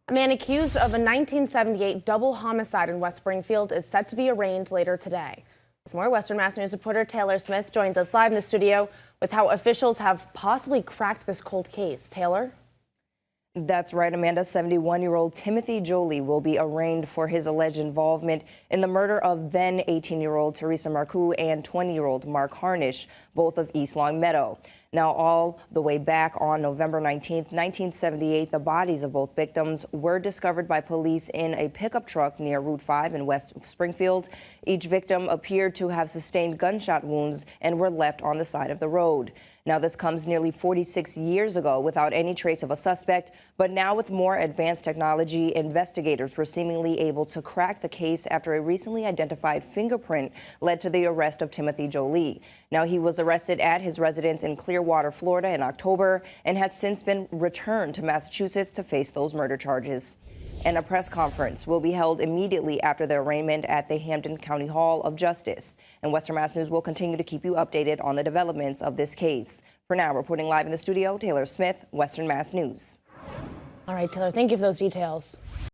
A man accused of a 1978 double homicide in West Springfield is set to be arraigned later today. With more, Western Mass News reporter Taylor Smith joins us live in the studio with how officials have possibly cracked this cold case. Taylor? That's right, Amanda. 71-year-old Timothy Jolie will be arraigned for his alleged involvement in the murder of then 18-year-old Teresa Marcoux and 20-year-old Mark Harnish, both of East Longmeadow. Now, all the way back on November 19th, 1978, the bodies of both victims were discovered by police in a pickup truck near Route 5 in West Springfield. Each victim appeared to have sustained gunshot wounds and were left on the side of the road. Now, this comes nearly 46 years ago without any trace of a suspect, but now with more advanced technology, investigators were seemingly able to crack the case after a recently identified fingerprint led to the arrest of Timothy Jolie. Now, he was arrested at his residence in Clearwater, Florida in October and has since been returned to Massachusetts to face those murder charges. And a press conference will be held immediately after the arraignment at the Hampden County Hall of Justice. And Western Mass News will continue to keep you updated on the developments of this case. For now, reporting live in the studio, Taylor Smith, Western Mass News. All right, Taylor, thank you for those details.